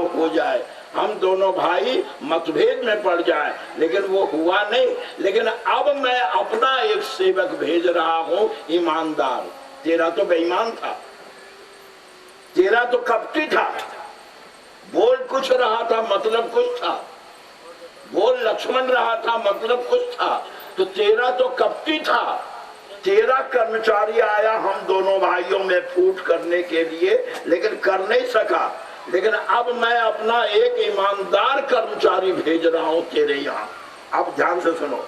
टकराव हो जाए, हम दोनों भाई मतभेद में पड़ जाए, लेकिन वो हुआ नहीं। लेकिन अब मैं अपना एक सेवक भेज रहा हूं, ईमानदार। तेरा तो बेईमान था, तेरा तो कपटी था, बोल कुछ रहा था मतलब कुछ था, बोल लक्ष्मण रहा था मतलब कुछ था, तो तेरा तो कपटी था। तेरा कर्मचारी आया हम दोनों भाइयों में फूट करने के लिए, लेकिन कर नहीं सका। लेकिन अब मैं अपना एक ईमानदार कर्मचारी भेज रहा हूं तेरे यहां। अब ध्यान से सुनो,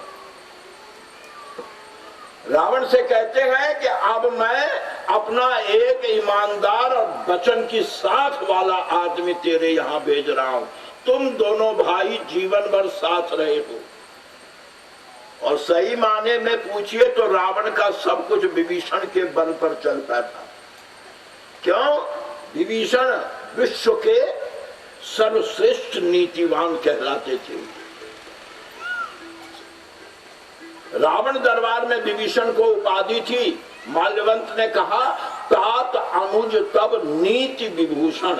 रावण से कहते हैं कि अब मैं अपना एक ईमानदार और वचन की साथ वाला आदमी तेरे यहां भेज रहा हूं। तुम दोनों भाई जीवन भर साथ रहे हो, और सही माने में पूछिए तो रावण का सब कुछ विभीषण के बल पर चलता था। क्यों? विभीषण विश्व के सर्वश्रेष्ठ नीतिवान कहलाते थे। रावण दरबार में विभीषण को उपाधि थी। माल्यवंत ने कहा तात अनुज तब नीति विभूषण,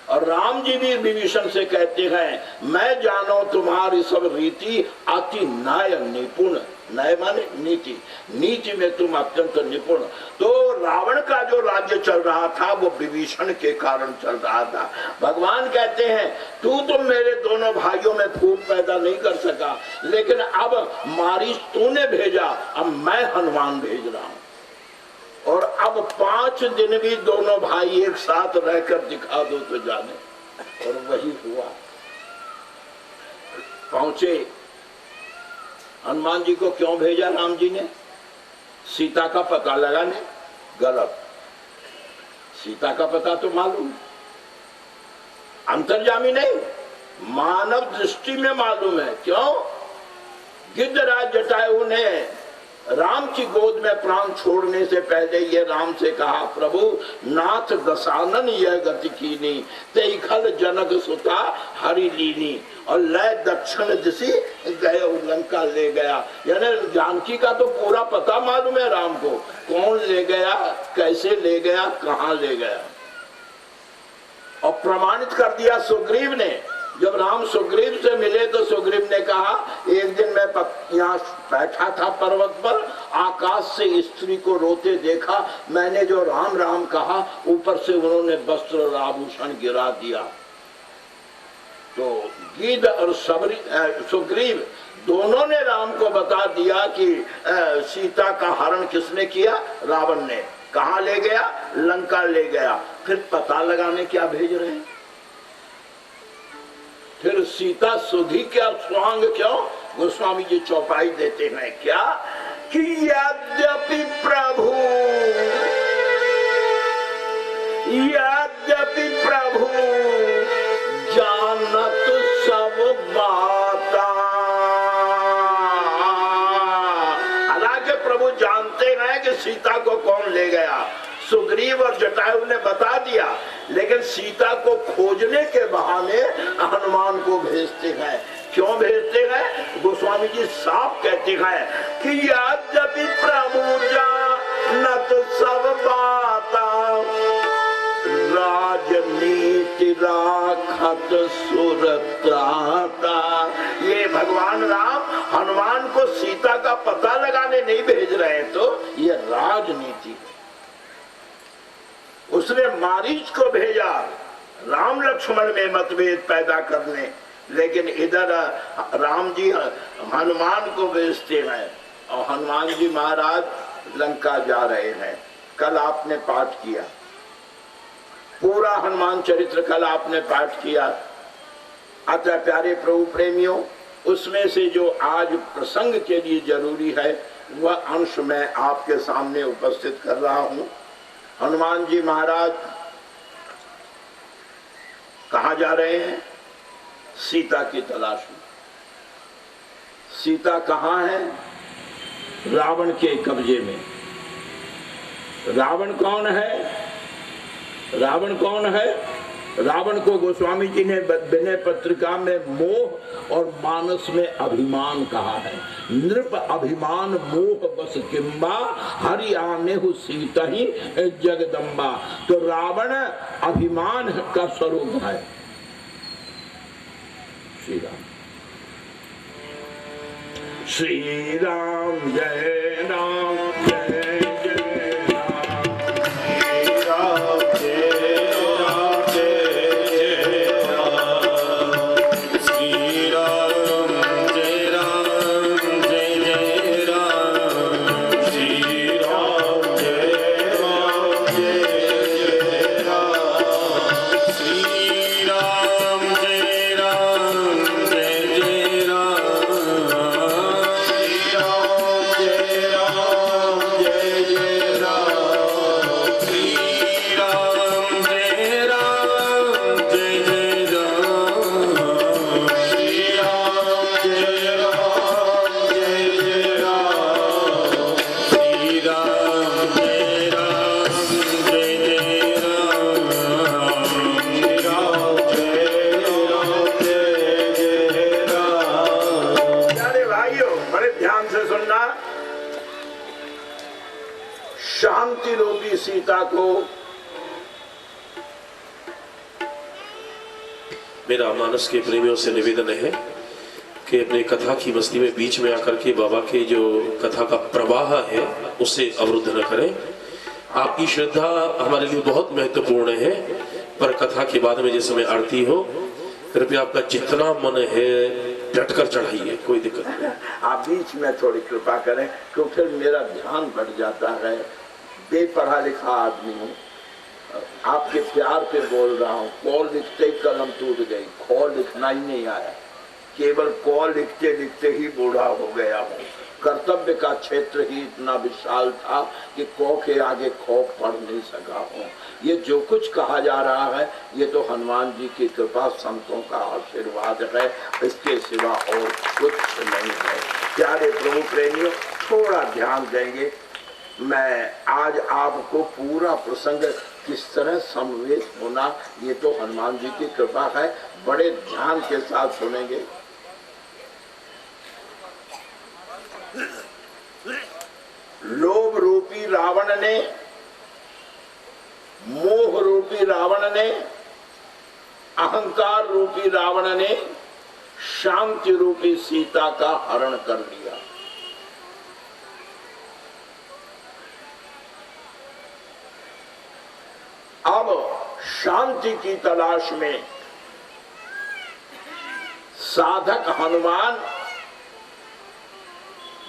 और राम जी भी विभीषण से कहते हैं मैं जानो तुम्हारी सब रीति अति न्याय निपुण। न्याय माने नीति, नीति में तुम अत्यंत निपुण। तो रावण का जो राज्य चल रहा था वो विभीषण के कारण चल रहा था। भगवान कहते हैं तू तो मेरे दोनों भाइयों में फूट पैदा नहीं कर सका, लेकिन अब मारीच तूने भेजा, अब मैं हनुमान भेज रहा हूं। और अब 5 दिन भी दोनों भाई एक साथ रहकर दिखा दो तो जाने। और वही हुआ। पहुंचे। हनुमान जी को क्यों भेजा राम जी ने? सीता का पता लगाने। गलत। सीता का पता तो मालूम, अंतर्यामी नहीं, मानव दृष्टि में मालूम है। क्यों? गिद्धराज जटायु ने राम की गोद में प्राण छोड़ने से पहले ये राम से कहा प्रभु नाथ दशानन यह गति कीनी, तेखल जनक सुता हरि लीनी, और लय दक्षिण दिशि गए लंका ले गया। यानी जानकी का तो पूरा पता मालूम है राम को, कौन ले गया, कैसे ले गया, कहां ले गया, और प्रमाणित कर दिया सुग्रीव ने। जब राम सुग्रीव से मिले तो सुग्रीव ने कहा एक दिन मैं यहाँ बैठा था पर्वत पर, आकाश से स्त्री को रोते देखा, मैंने जो राम राम कहा ऊपर से उन्होंने वस्त्र और आभूषण गिरा दिया। तो गिद्ध और सुग्रीव दोनों ने राम को बता दिया कि सीता का हरण किसने किया? रावण ने। कहाँ ले गया? लंका ले गया। फिर पता लगाने क्या भेज रहे हैं? फिर सीता सुधी क्या स्वांग क्यों? गोस्वामी जी चौपाई देते हैं क्या कि यद्यपि प्रभु जानत सब बाता, हालांकि प्रभु जानते हैं कि सीता को कौन ले गया। सुग्रीव और जटायु ने बता दिया, लेकिन सीता को खोजने के बहाने हनुमान को भेजते हैं। क्यों भेजते हैं? गोस्वामी जी साफ कहते हैं कि यद्यपि प्रभु जानत सब बाता, राजनीति राखत सुरत्राता। ये भगवान राम हनुमान को सीता का पता लगाने नहीं भेज रहे, तो ये राजनीति। उसने मारीच को भेजा राम लक्ष्मण में मतभेद पैदा करने, लेकिन इधर राम जी हनुमान को भेजते हैं, और हनुमान जी महाराज लंका जा रहे हैं। कल आपने पाठ किया, पूरा हनुमान चरित्र कल आपने पाठ किया। अतः प्यारे प्रभु प्रेमियों, उसमें से जो आज प्रसंग के लिए जरूरी है वह अंश मैं आपके सामने उपस्थित कर रहा हूं। हनुमान जी महाराज कहाँ जा रहे हैं? सीता की तलाश में। सीता कहाँ है? रावण के कब्जे में। रावण कौन है? रावण कौन है? रावण को गोस्वामी जी ने विनय पत्रिका में मोह और मानस में अभिमान कहा है। नृप अभिमान मोह बस किम्बा, हरि आने सीता ही जगदम्बा। तो रावण अभिमान का स्वरूप है। श्री राम। श्री राम जय राम जय जय राम। श्री राम जय राम जय जय राम। श्री राम जय राम जय जय राम। श्री राम जय राम जय जय राम। श्री राम जय राम जय जय शांति रूपी सीता को मेरा मानस के प्रेमियों से निवेदन है कि अपने कथा की मस्ती में बीच में आकर के बाबा के जो कथा का प्रवाह है उसे अवरुद्ध न करें। आपकी श्रद्धा हमारे लिए बहुत महत्वपूर्ण है, पर कथा के बाद में जिस समय आरती हो कृपया आपका जितना मन है डटकर चढ़ाइए, कोई दिक्कत नहीं। आप बीच में थोड़ी कृपा करें क्योंकि फिर मेरा ध्यान बढ़ जाता है। बेपढ़ा लिखा आदमी हूँ, आपके प्यार पे बोल रहा हूँ। कॉल लिखते ही कलम टूट गई, कॉल लिखना ही नहीं आया। केवल कॉल लिखते लिखते ही बूढ़ा हो गया हूँ। कर्तव्य का क्षेत्र ही इतना विशाल था कि कौ के आगे खौफ पढ़ नहीं सका हूँ। ये जो कुछ कहा जा रहा है ये तो हनुमान जी की कृपा, संतों का आशीर्वाद है, इसके सिवा और कुछ नहीं है। प्यारे प्रभु प्रेमियों, थोड़ा ध्यान देंगे। मैं आज आपको पूरा प्रसंग किस तरह समवेत होना, ये तो हनुमान जी की कृपा है। बड़े ध्यान के साथ सुनेंगे। लोभ रूपी रावण ने, मोह रूपी रावण ने, अहंकार रूपी रावण ने शांति रूपी सीता का हरण कर लिया। अब शांति की तलाश में साधक हनुमान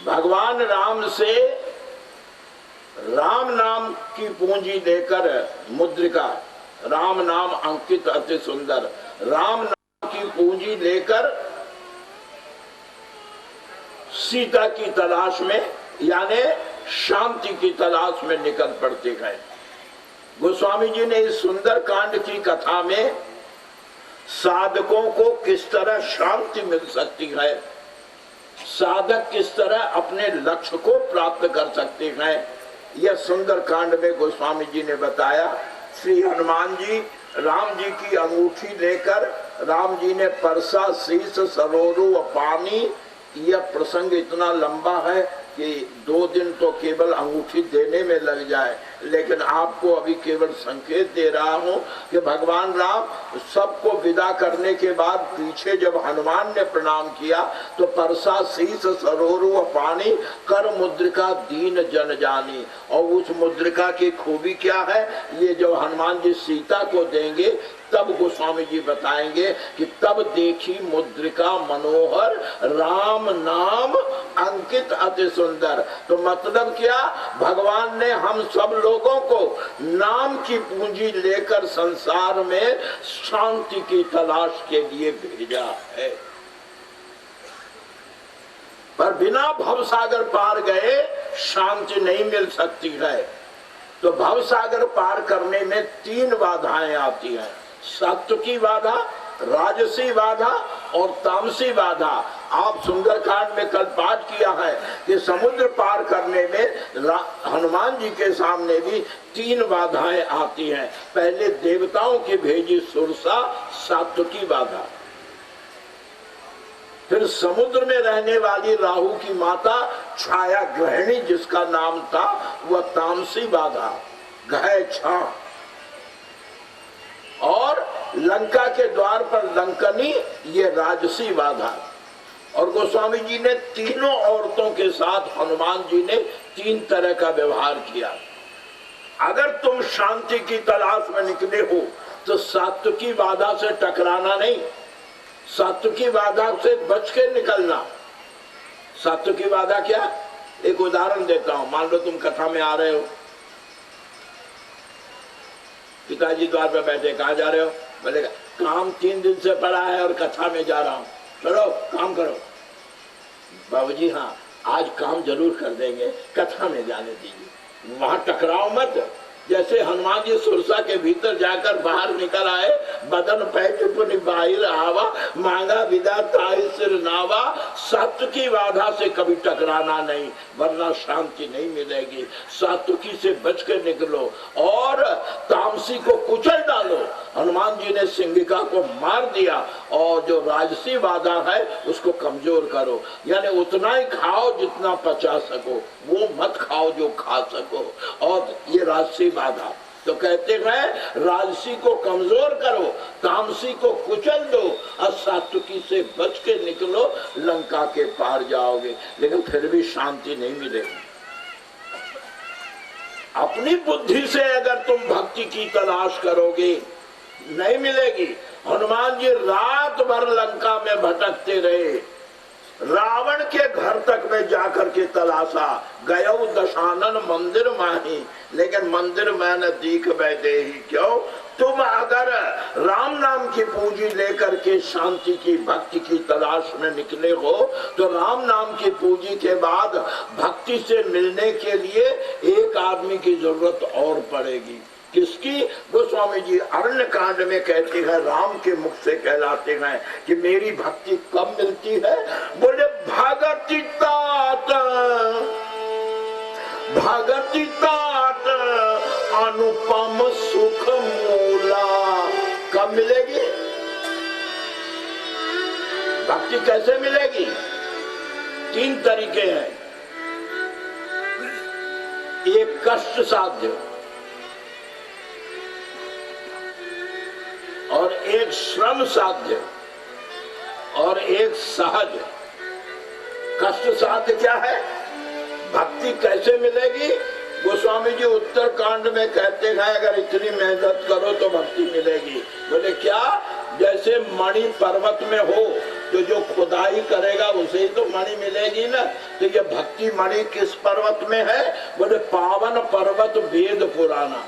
भगवान राम से राम नाम की पूंजी लेकर, मुद्रिका राम नाम अंकित अति सुंदर, राम नाम की पूंजी लेकर सीता की तलाश में यानी शांति की तलाश में निकल पड़ते हैं। गोस्वामी जी ने इस सुंदर कांड की कथा में साधकों को किस तरह शांति मिल सकती है, साधक किस तरह अपने लक्ष्य को प्राप्त कर सकते हैं, यह सुंदर कांड में गोस्वामी जी ने बताया। श्री हनुमान जी राम जी की अंगूठी लेकर, राम जी ने परसा शीश सरोरु पानी, यह प्रसंग इतना लंबा है कि 2 दिन तो केवल अंगूठी देने में लग जाए, लेकिन आपको अभी केवल संकेत दे रहा हूं कि भगवान राम सबको विदा करने के बाद पीछे जब हनुमान ने प्रणाम किया तो परसा शीश सरोरु पानी कर मुद्रिका दीन जन जानी। और उस मुद्रिका की खूबी क्या है, ये जब हनुमान जी सीता को देंगे तब गोस्वामी जी बताएंगे कि तब देखी मुद्रिका मनोहर राम नाम अंकित अति सुंदर। तो मतलब क्या, भगवान ने हम सब लोगों को नाम की पूंजी लेकर संसार में शांति की तलाश के लिए भेजा है। पर बिना भवसागर पार गए शांति नहीं मिल सकती है। तो भवसागर पार करने में 3 बाधाएं आती हैं, सत्व की बाधा, राजसी बाधा और तामसी बाधा। आप सुंदरकांड में कल पाठ किया है कि समुद्र पार करने में हनुमान जी के सामने भी 3 बाधाएं आती हैं। पहले देवताओं की भेजी सुरसा, सत्व की बाधा, फिर समुद्र में रहने वाली राहु की माता छाया ग्रहणी जिसका नाम था, वह तामसी बाधा, गह छा, और लंका के द्वार पर लंकनी, ये राजसी बाधा। और गोस्वामी जी ने तीनों औरतों के साथ हनुमान जी ने 3 तरह का व्यवहार किया। अगर तुम शांति की तलाश में निकले हो तो सात्विकी बाधा से टकराना नहीं, सात्विकी बाधा से बच के निकलना। सात्विकी बाधा क्या? एक उदाहरण देता हूं। मान लो तुम कथा में आ रहे हो, पिताजी द्वार पे बैठे, कहाँ जा रहे हो? बोले काम 3 दिन से पड़ा है और कथा में जा रहा हूं। चलो काम करो। बाबूजी हाँ आज काम जरूर कर देंगे, कथा में जाने दीजिए। वहां टकराओ मत। जैसे हनुमान जी सुरसा के भीतर जाकर बाहर निकल आए, बदन पैठ पुनि बाहिर आवा, मांगा विदा ताहि सिर नावा। सात्विकी बाधा से कभी टकराना नहीं, वरना शांति नहीं मिलेगी। सात्विकी से बच के निकलो और तामसी को कुचल डालो। हनुमान जी ने सिंहिका को मार दिया और जो राजसी बाधा है उसको कमजोर करो। यानी उतना ही खाओ जितना पचा सको, वो मत खाओ जो खा सको। और ये राजसी बाधा तो कहते हैं राजसी को कमजोर करो, तामसी को कुचल दो और सात्विकी से बच के निकलो, लंका के पार जाओगे। लेकिन फिर भी शांति नहीं मिलेगी। अपनी बुद्धि से अगर तुम भक्ति की तलाश करोगे नहीं मिलेगी। हनुमान जी रात भर लंका में भटकते रहे, रावण के घर तक में जाकर के तलाशा, गयो दशानन मंदिर माही, लेकिन मंदिर में न दीख बैठे ही। क्यों? तुम अगर राम नाम की पूंजी लेकर के शांति की भक्ति की तलाश में निकले हो तो राम नाम की पूंजी के बाद भक्ति से मिलने के लिए एक आदमी की जरूरत और पड़ेगी। किसकी? गोस्वामी जी अरण्य कांड में कहते हैं, राम के मुख से कहलाते हैं कि मेरी भक्ति कब मिलती है? बोले भगति तात, भगति तात अनुपम सुख मूला। कब मिलेगी भक्ति? कैसे मिलेगी? 3 तरीके हैं। एक कष्ट साध्य और एक श्रम साध्य और एक सहज। कष्ट साध्य क्या है? भक्ति कैसे मिलेगी? गोस्वामी जी उत्तर कांड में कहते हैं अगर इतनी मेहनत करो तो भक्ति मिलेगी। बोले क्या? जैसे मणि पर्वत में हो तो जो खुदाई करेगा उसे ही तो मणि मिलेगी ना। तो ये भक्ति मणि किस पर्वत में है? बोले पावन पर्वत वेद पुराना।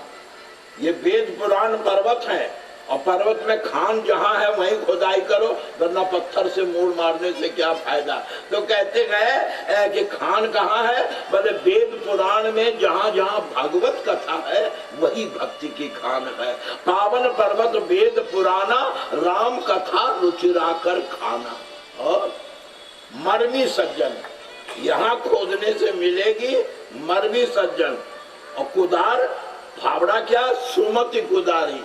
ये वेद पुराण पर्वत है और पर्वत में खान जहाँ है वहीं खुदाई करो, वरना पत्थर से मूड़ मारने से क्या फायदा। तो कहते हैं कि खान कहाँ है? बोले वेद पुराण में जहाँ जहाँ भागवत कथा है वही भक्ति की खान है। पावन पर्वत वेद पुराना, राम कथा रुचिरा कर खाना। और मर्मी सज्जन यहाँ खोदने से मिलेगी, मर्मी सज्जन। और कुदार फावड़ा क्या? सुमति कुदारी।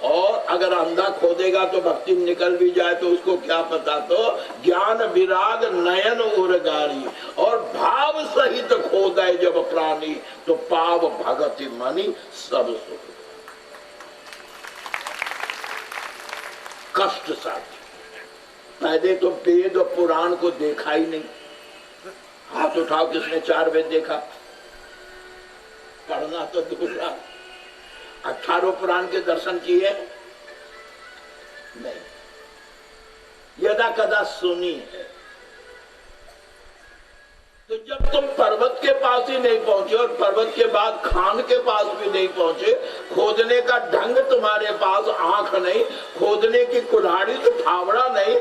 और अगर अंधा खोदेगा तो भक्ति निकल भी जाए तो उसको क्या पता। तो ज्ञान विराग नयन उर्गारी, और भाव सहित खोदे जब प्राणी तो पाव भगति मणि सब सुख। कष्ट साथ पहले तो वेद और पुराण को देखा ही नहीं। हाथ उठाओ किसने 4 वेद देखा? पढ़ना तो दूर रहा। 18 पुराण के दर्शन किए नहीं, यदा कदा सुनी है। तो जब तुम पर्वत के पास ही नहीं पहुंचे और पर्वत के बाद खान के पास भी नहीं पहुंचे, खोदने का ढंग तुम्हारे पास, आंख नहीं, खोदने की कुल्हाड़ी तो फावड़ा नहीं,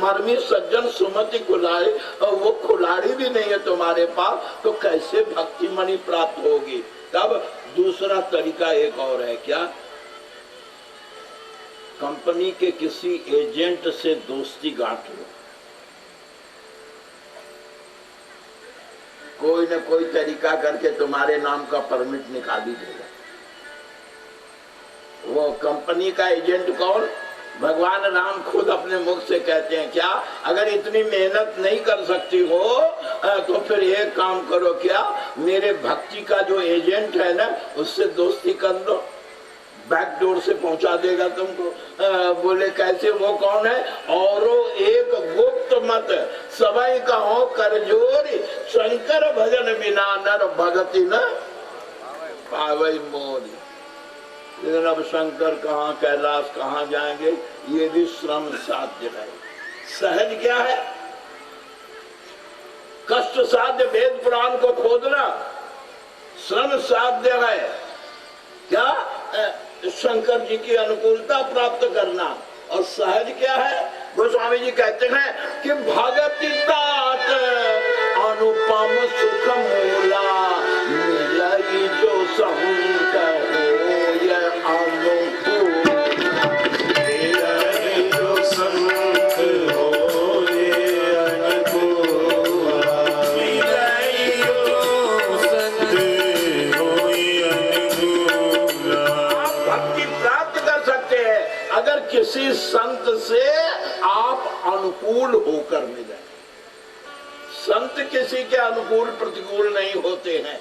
मर्मी सज्जन सुमति कुल्हाड़ी, और वो कुल्हाड़ी भी नहीं है तुम्हारे पास, तो कैसे भक्ति मणि प्राप्त होगी? तब दूसरा तरीका एक और है। क्या? कंपनी के किसी एजेंट से दोस्ती गांठ लो। कोई न कोई तरीका करके तुम्हारे नाम का परमिट निकाल ही देगा। वो कंपनी का एजेंट कौन? भगवान राम खुद अपने मुख से कहते हैं। क्या? अगर इतनी मेहनत नहीं कर सकती हो तो फिर एक काम करो, क्या मेरे भक्ति का जो एजेंट है ना उससे दोस्ती कर लो। बैकडोर से पहुंचा देगा तुमको। बोले कैसे, वो कौन है? और एक गुप्त मत सबई कहो कर जोरी, शंकर भजन बिना नर भगति न पावई मोरी। लेकिन अब शंकर कहाँ, कैलाश कहाँ जाएंगे? ये भी श्रम साध्य है। सहज क्या है? कष्ट साध्य वेद पुराण को खोदना श्रम साध्य है। क्या? शंकर जी की अनुकूलता प्राप्त करना। और सहज क्या है? गोस्वामी जी कहते हैं कि भगति तात अनुपम सुख मूला, मिलई जो संत हो ये अनुकूल, मिलई जो संत हो ये अनुकूल, मिलई जो संत हो ये अनुकूल। आप भक्ति प्राप्त कर सकते हैं अगर किसी संत से आप अनुकूल होकर मिले। संत किसी के अनुकूल प्रतिकूल नहीं होते हैं।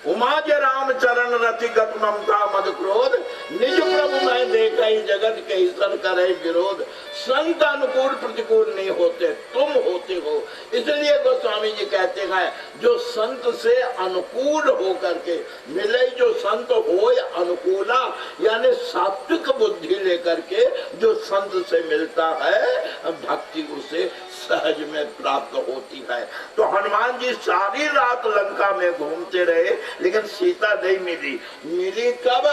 उमाज राम चरण रति गत ममता मद क्रोध, निज प्रभु मैं देखा ही जगत के ईश्वर करे विरोध। संत अनुकूल प्रतिकूल नहीं होते, तुम होते हो। इसलिए गोस्वामी जी कहते हैं जो संत से अनुकूल होकर के मिले, जो संत होय अनुकूला, यानी सात्विक बुद्धि लेकर के जो संत से मिलता है भक्ति उसे सहज में प्राप्त होती है। तो हनुमान जी सारी रात लंका में घूमते रहे लेकिन सीता नहीं मिली। मिली कब?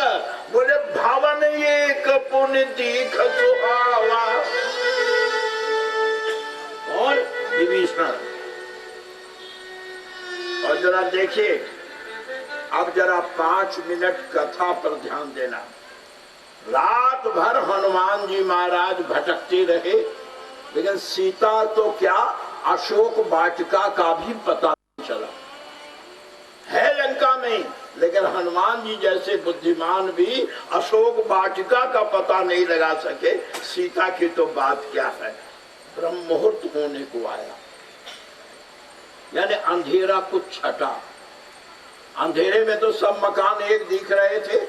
बोले भावन एक पुण्य दीख सुहावा। और विभीषण। और जरा देखिए, अब जरा 5 मिनट कथा पर ध्यान देना। रात भर हनुमान जी महाराज भटकते रहे लेकिन सीता तो क्या अशोक वाटिका का भी पता नहीं चला। है लंका में, लेकिन हनुमान जी जैसे बुद्धिमान भी अशोक वाटिका का पता नहीं लगा सके। सीता की तो बात क्या है। ब्रह्म मुहूर्त होने को आया, यानी अंधेरा कुछ छटा। अंधेरे में तो सब मकान एक दिख रहे थे,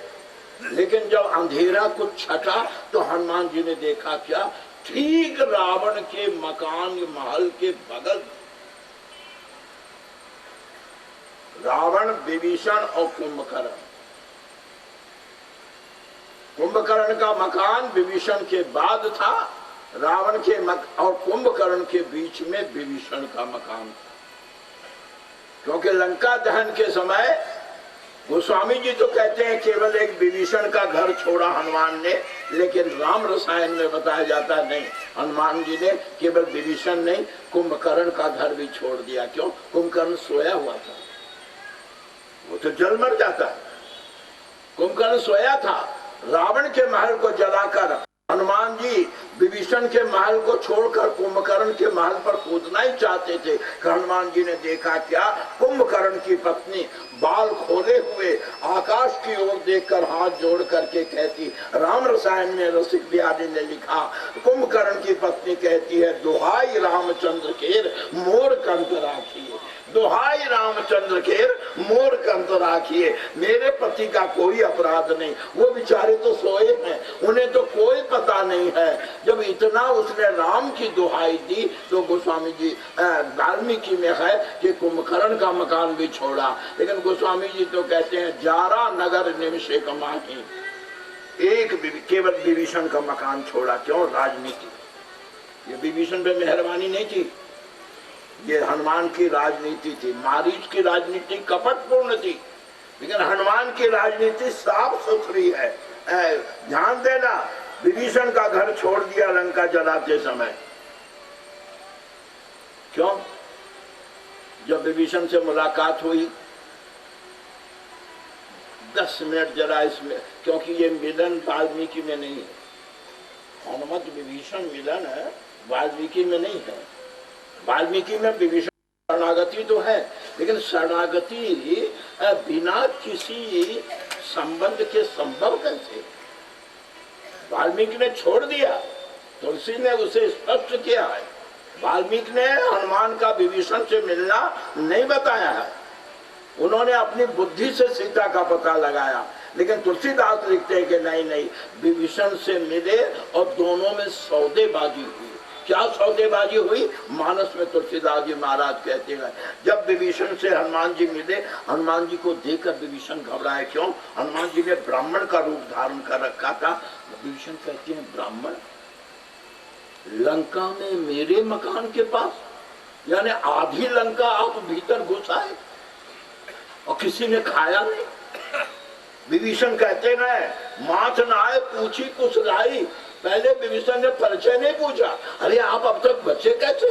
लेकिन जब अंधेरा कुछ छटा तो हनुमान जी ने देखा क्या, ठीक रावण के मकान महल के बगल रावण, विभीषण और कुंभकर्ण। कुंभकर्ण का मकान विभीषण के बाद था, रावण के और कुंभकर्ण के बीच में विभीषण का मकान था। क्योंकि लंका दहन के समय गोस्वामी जी तो कहते हैं केवल एक विभीषण का घर छोड़ा हनुमान ने, लेकिन राम रसायन में बताया जाता नहीं, हनुमान जी ने केवल विभीषण नहीं कुंभकर्ण का घर भी छोड़ दिया। क्यों? कुंभकर्ण सोया हुआ था, वो तो जल मर जाता। कुंभकर्ण सोया था। रावण के महल को जलाकर हनुमान जी विभीषण के महल को छोड़कर कुंभकर्ण के महल पर कूदना ही चाहते थे। हनुमान जी ने देखा क्या, कुंभकर्ण की पत्नी बाल खोले हुए आकाश की ओर देखकर हाथ जोड़ करके कहती, राम रसायन में रसिक बिहारी ने लिखा, कुंभकर्ण की पत्नी कहती है, दुहाई रामचंद्र केर मोर कंठ राखिए, दुहाई रामचंद्र केर मोर कंठ राखिए। मेरे पति का कोई अपराध नहीं, वो बेचारे तो सोए हैं, उन्हें तो कोई पता नहीं है। जब इतना उसने राम की दुहाई दी तो गोस्वामी जी वाल्मीकि में है कि कुंभकर्ण का मकान भी छोड़ा। लेकिन गोस्वामी जी तो कहते हैं जारा नगर निमिषे कमाही, एक केवल विभीषण का मकान छोड़ा। क्यों? राजनीति। ये विभीषण पे मेहरबानी नहीं थी, ये हनुमान की राजनीति थी। मारीच की राजनीति कपटपूर्ण थी, लेकिन हनुमान की राजनीति साफ सुथरी है। ध्यान देना, विभीषण का घर छोड़ दिया लंका जलाते समय। क्यों? जब विभीषण से मुलाकात हुई 10 मिनट जरा इसमें, क्योंकि ये मिलन वाल्मीकि में नहीं है। हनुमत विभीषण मिलन है, वाल्मीकि में नहीं है। वाल्मीकि में विभीषण शरणागति तो है, लेकिन शरणागति बिना किसी संबंध के संभव कैसे? वाल्मीकि ने छोड़ दिया, तुलसी ने उसे स्पष्ट किया है। वाल्मीकि ने हनुमान का विभीषण से मिलना नहीं बताया है, उन्होंने अपनी बुद्धि से सीता का पता लगाया। लेकिन तुलसीदास लिखते हैं कि नहीं नहीं, विभीषण से मिले और दोनों में सौदेबाजी हुई। क्या सौदेबाजी हुई? मानस में तुलसीदास जी महाराज कहते हैं, जब विभीषण से हनुमान जी मिले, हनुमान जी को देखकर विभीषण घबराए। क्यों? हनुमान जी ने ब्राह्मण का रूप धारण कर रखा था। विभीषण कहते हैं, ब्राह्मण लंका में मेरे मकान के पास, यानी आधी लंका आप भीतर घुस आए और किसी ने खाया नहीं। विभीषण कहते हैं, माथ न आए पूछी कुछ लाई। पहले विभीषण ने परिचय नहीं पूछा, अरे आप अब तक बचे कैसे?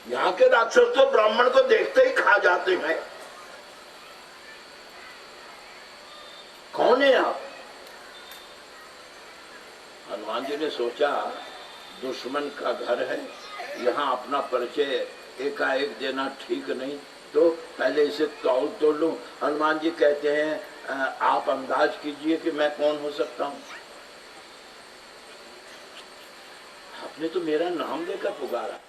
यहाँ के राक्षस तो ब्राह्मण को देखते ही खा जाते हैं। कौन है आप? हनुमान जी ने सोचा दुश्मन का घर है, यहाँ अपना परिचय एकाएक देना ठीक नहीं, तो पहले इसे तौल तो लूं। हनुमान जी कहते हैं, आप अंदाज कीजिए कि मैं कौन हो सकता हूं। आपने तो मेरा नाम देकर पुकारा,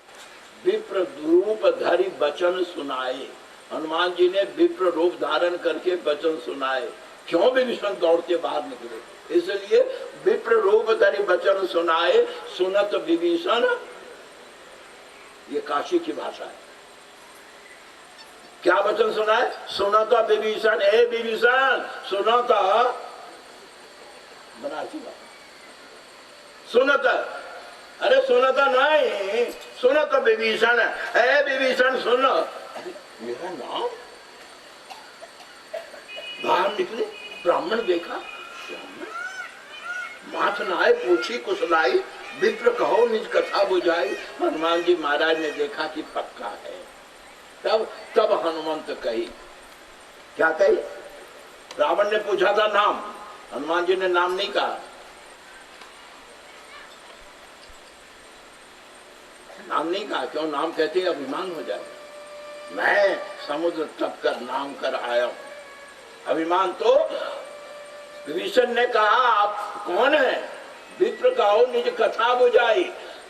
विप्र रूप धरि वचन सुनाए। हनुमान जी ने विप्र रूप धारण करके वचन सुनाए। क्यों? विभीषण दौड़ते बाहर निकले, इसलिए विप्र रूप धरि वचन सुनाए, सुनत विभीषण। ये काशी की भाषा है। क्या वचन सुनाए? सुनता विभीषण, हे विभीषण सुनता, बनारसी बात, सुनता, अरे सुनता नहीं, सुनता विभीषण, हे विभीषण सुन। मेरा नाम? बाहर निकले, ब्राह्मण देखा, माथ न आए पूछी कुशलाई, विप्र कहो निज कथा बुझाई। हनुमान जी महाराज ने देखा कि पक्का है। तब हनुमंत कही, क्या कही? रावण ने पूछा था नाम, हनुमान जी ने नाम नहीं कहा। नाम नहीं कहा। क्यों? नाम कहते ही अभिमान हो जाए। मैं समुद्र तप कर नाम कर आया हूं। अभिमान तो विभीषण ने कहा, आप कौन है? विप्र कहो निज कथा बुझाई।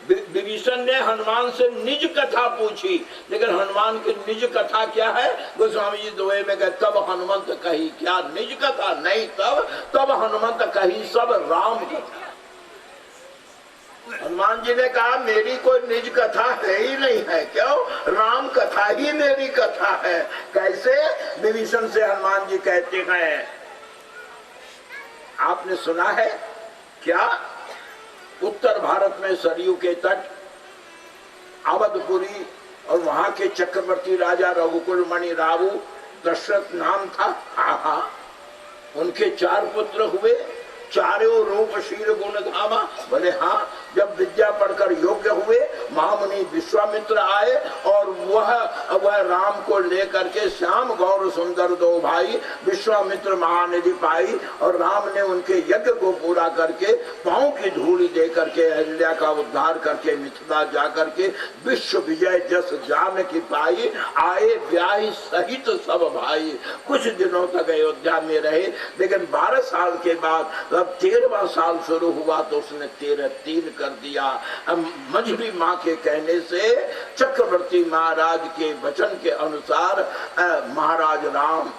विभीषण ने हनुमान से निज कथा पूछी, लेकिन हनुमान की निज कथा क्या है? गोस्वामी जी दोहे में कहते, तब हनुमंत कही क्या निज कथा? नहीं, तब हनुमंत कही सब राम कथा। हनुमान जी ने कहा, मेरी कोई निज कथा है ही नहीं है। क्यों? राम कथा ही मेरी कथा है। कैसे? विभीषण से हनुमान जी कहते हैं, आपने सुना है क्या? उत्तर भारत में सरयू के तट अवधपुरी और वहां के चक्रवर्ती राजा रघुकुल मणि रावु दशरथ नाम था। हाँ, उनके 4 पुत्र हुए, चारों रूप शील गुण धामा। बोले हाँ। जब विद्या पढ़कर योग्य हुए, महामुनि विश्वामित्र आए और वह राम को लेकर के श्याम गौर सुंदर 2 भाई विश्वामित्र महानिधि पाई, और राम ने उनके यज्ञ को पूरा करके पांव की धूली दे करके अहिल्या का उद्धार करके मिथिला जा करके विश्व विजय जस जान की पाई। आए ब्याही सहित सब भाई। कुछ दिनों तक अयोध्या में रहे, लेकिन 12 साल के बाद जब 13वां साल शुरू हुआ तो उसने 13 कर दिया। मंझली माँ के कहने से चक्रवर्ती महाराज के वचन के अनुसार महाराज राम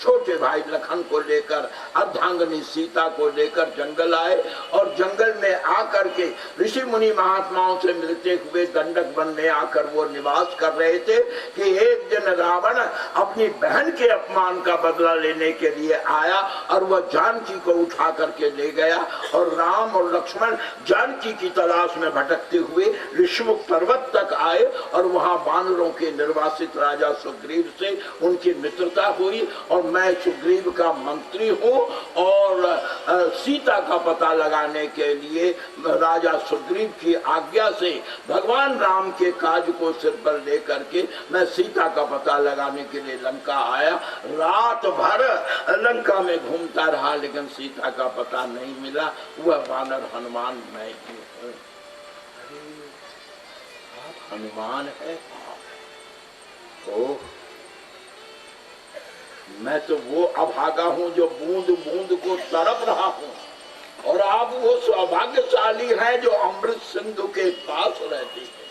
छोटे भाई लखन को लेकर, अर्धांगिनी सीता को लेकर जंगल आए, और जंगल में आकर के ऋषि मुनि महात्माओं से मिलते हुए दंडक वन में आकर वो निवास कर रहे थे कि एक दिन रावण अपनी बहन के अपमान का बदला लेने के लिए आया और वह जानकी को उठा करके ले गया। और राम और लक्ष्मण जानकी की तलाश में भटकते हुए ऋषिमुख पर्वत तक आए, और वहां वानरों के निर्वासित राजा सुग्रीव से उनकी मित्रता हुई। और मैं सुग्रीव का मंत्री हूँ, और सीता का पता लगाने के लिए राजा सुग्रीव की आज्ञा से भगवान राम के काज को सिर पर लेकर के मैं सीता का पता लगाने के लिए लंका आया। रात भर लंका में घूमता रहा, लेकिन सीता का पता नहीं मिला। वह वानर हनुमान मैं ही हूँ। आप हनुमान है? ओह, मैं तो वो अभागा हूं जो बूंद बूंद को तड़प रहा हूं, और आप वो सौभाग्यशाली हैं जो अमृत सिंधु के पास रहते हैं,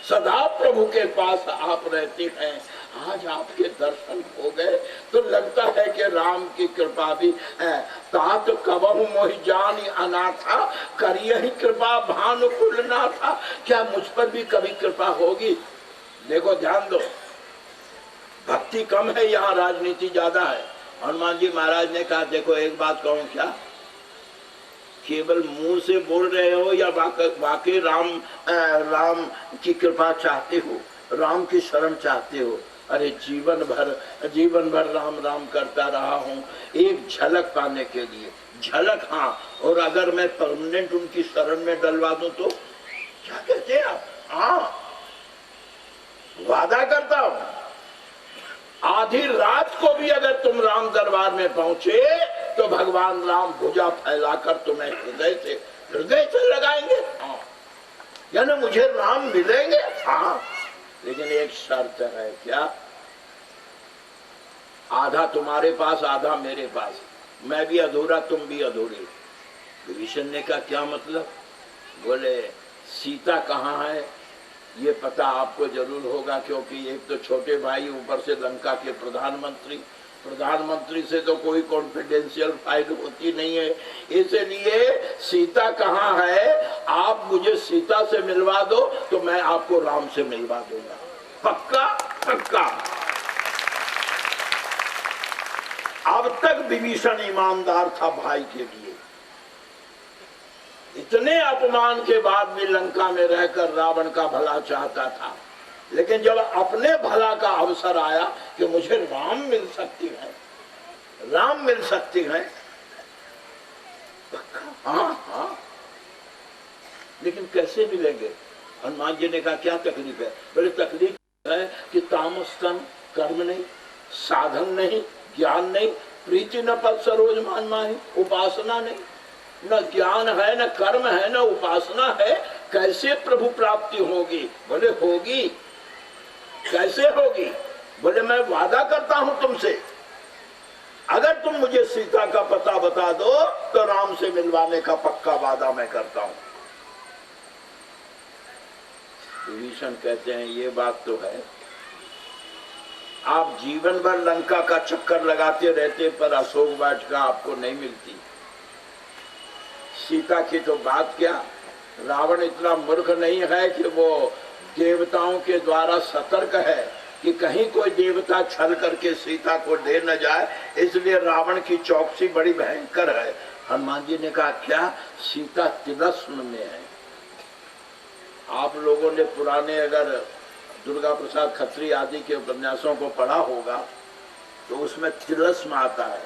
सदा प्रभु के पास आप रहते हैं। आज आपके दर्शन हो गए तो लगता है कि राम की कृपा भी है। तात कबहु मोहि जानि अनाथा, करियहि कृपा भानुकुल नाथा। क्या मुझ पर भी कभी कृपा होगी? देखो ध्यान दो, भक्ति कम है यहाँ, राजनीति ज्यादा है। हनुमान जी महाराज ने कहा देखो एक बात कहूं, क्या केवल मुंह से बोल रहे हो या वाकई राम की कृपा चाहते हो, राम की शरण चाहते हो? अरे जीवन भर राम राम करता रहा हूँ, एक झलक पाने के लिए। झलक हाँ, और अगर मैं परमानेंट उनकी शरण में डलवा दूं तो क्या कहते हैं आप? हाँ, वादा करता हूं, आधी रात को भी अगर तुम राम दरबार में पहुंचे तो भगवान राम भुजा फैलाकर तुम्हें हृदय से लगाएंगे। हाँ, यानी मुझे राम मिलेंगे। हाँ, लेकिन एक शर्त है। क्या? आधा तुम्हारे पास, आधा मेरे पास। मैं भी अधूरा, तुम भी अधूरी। विभीषण ने कहा क्या मतलब? बोले सीता कहाँ है ये पता आपको जरूर होगा, क्योंकि एक तो छोटे भाई, ऊपर से लंका के प्रधानमंत्री से तो कोई कॉन्फिडेंशियल फाइल होती नहीं है। इसलिए सीता कहाँ है, आप मुझे सीता से मिलवा दो तो मैं आपको राम से मिलवा दूंगा। पक्का पक्का। अब तक विभीषण ईमानदार था भाई के लिए। इतने अपमान के बाद भी लंका में रहकर रावण का भला चाहता था, लेकिन जब अपने भला का अवसर आया कि मुझे राम मिल सकती है, हाँ हाँ, लेकिन कैसे मिलेंगे? हनुमान जी ने कहा क्या तकलीफ है? बोले तकलीफ है कि तामस तन, कर्म नहीं, साधन नहीं, ज्ञान नहीं, प्रीति न पद सरोज मान माही, उपासना नहीं, न ज्ञान है, न कर्म है, न उपासना है, कैसे प्रभु प्राप्ति होगी? बोले होगी। कैसे होगी? बोले मैं वादा करता हूं तुमसे, अगर तुम मुझे सीता का पता बता दो तो राम से मिलवाने का पक्का वादा मैं करता हूं। विभीषण कहते हैं ये बात तो है, आप जीवन भर लंका का चक्कर लगाते रहते पर अशोक वाटिका आपको नहीं मिलती। सीता की तो बात क्या, रावण इतना मूर्ख नहीं है कि वो देवताओं के द्वारा सतर्क है कि कहीं कोई देवता छल करके सीता को ले न जाए, इसलिए रावण की चौकसी बड़ी भयंकर है। हनुमान जी ने कहा क्या? सीता तिलस्म में है। आप लोगों ने पुराने अगर दुर्गा प्रसाद खत्री आदि के उपन्यासों को पढ़ा होगा तो उसमें तिलस्म आता है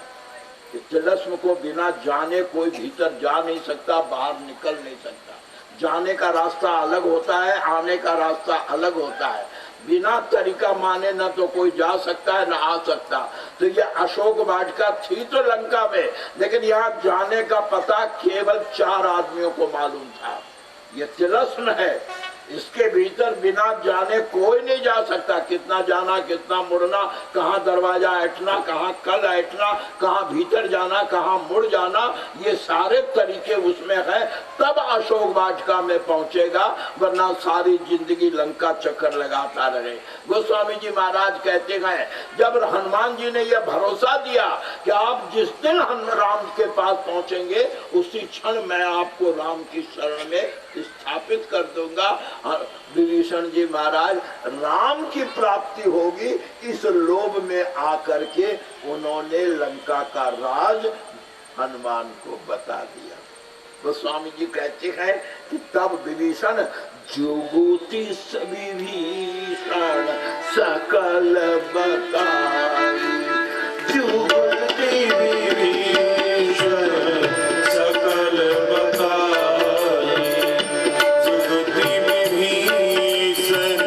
कि तिलस्म को बिना जाने कोई भीतर जा नहीं सकता, बाहर निकल नहीं सकता। जाने का रास्ता अलग होता है, आने का रास्ता अलग होता है। बिना तरीका माने न तो कोई जा सकता है न आ सकता। तो ये अशोक वाटिका थी तो लंका में, लेकिन यहाँ जाने का पता केवल 4 आदमियों को मालूम था। ये तिलस्म है, इसके भीतर बिना जाने कोई नहीं जा सकता। कितना जाना, कितना मुड़ना, कहाँ दरवाजा ऐठना, कहाँ कल ऐठना, कहाँ भीतर जाना, कहाँ मुड़ जाना, ये सारे तरीके उसमें है, तब अशोक वाटिका में पहुंचेगा, वरना सारी जिंदगी लंका चक्कर लगाता रहे। गोस्वामी जी महाराज कहते हैं जब हनुमान जी ने यह भरोसा दिया कि आप जिस दिन हम राम के पास पहुंचेंगे उसी क्षण मैं आपको राम की शरण में स्थापित कर दूंगा, विभीषण जी महाराज राम की प्राप्ति होगी, इस लोभ में आकर के उन्होंने लंका का राज हनुमान को बता दिया। गोस्वामी जी कहते हैं कि तब विभीषण जुगुति विभीषण सकल बताई, जुगुति विभीषण सकल बताई, जुगुति विभीषण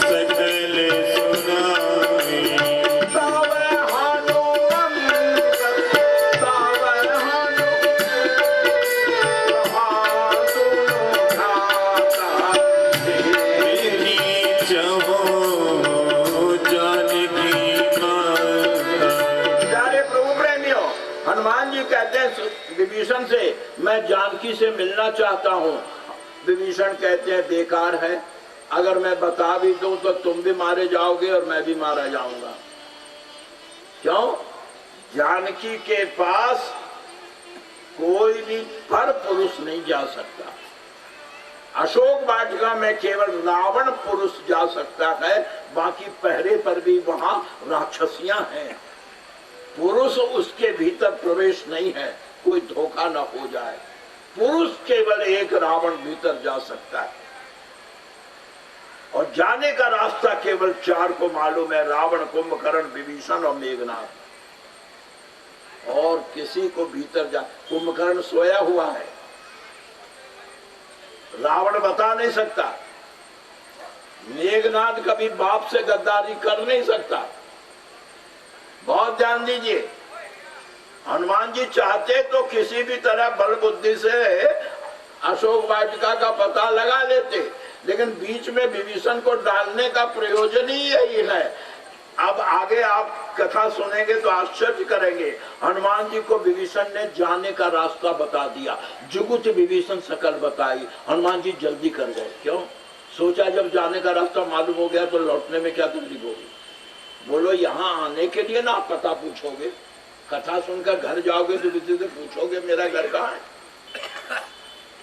सकल सुनाई, तावै हनुमंत तावै हनुमान जी कहते हैं विभीषण से मैं जानकी से मिलना चाहता हूँ। विभीषण कहते हैं बेकार है, अगर मैं बता भी दूं तो तुम भी मारे जाओगे और मैं भी मारा जाऊंगा। क्यों? जानकी के पास कोई भी पर पुरुष नहीं जा सकता। अशोक वाटिका में केवल रावण पुरुष जा सकता है, बाकी पहरे पर भी वहां राक्षसियां हैं। पुरुष उसके भीतर प्रवेश नहीं है, कोई धोखा न हो जाए। पुरुष केवल एक रावण भीतर जा सकता है और जाने का रास्ता केवल 4 को मालूम है, रावण, कुंभकर्ण, विभीषण और मेघनाथ। और किसी को भीतर जा, कुंभकर्ण सोया हुआ है, रावण बता नहीं सकता, मेघनाथ कभी बाप से गद्दारी कर नहीं सकता। बहुत ध्यान दीजिए, हनुमान जी चाहते तो किसी भी तरह बल बुद्धि से अशोक वाटिका का पता लगा लेते, लेकिन बीच में विभीषण को डालने का प्रयोजन ही यही है। अब आगे आप कथा सुनेंगे तो आश्चर्य करेंगे, हनुमान जी को विभीषण ने जाने का रास्ता बता दिया। जुगुत विभीषण सकल बताई, हनुमान जी जल्दी कर गए। क्यों? सोचा जब जाने का रास्ता मालूम हो गया तो लौटने में क्या तकलीफ होगी। बोलो यहाँ आने के लिए ना आप पता पूछोगे, कथा सुनकर घर जाओगे तो किसी से पूछोगे मेरा घर कहाँ है।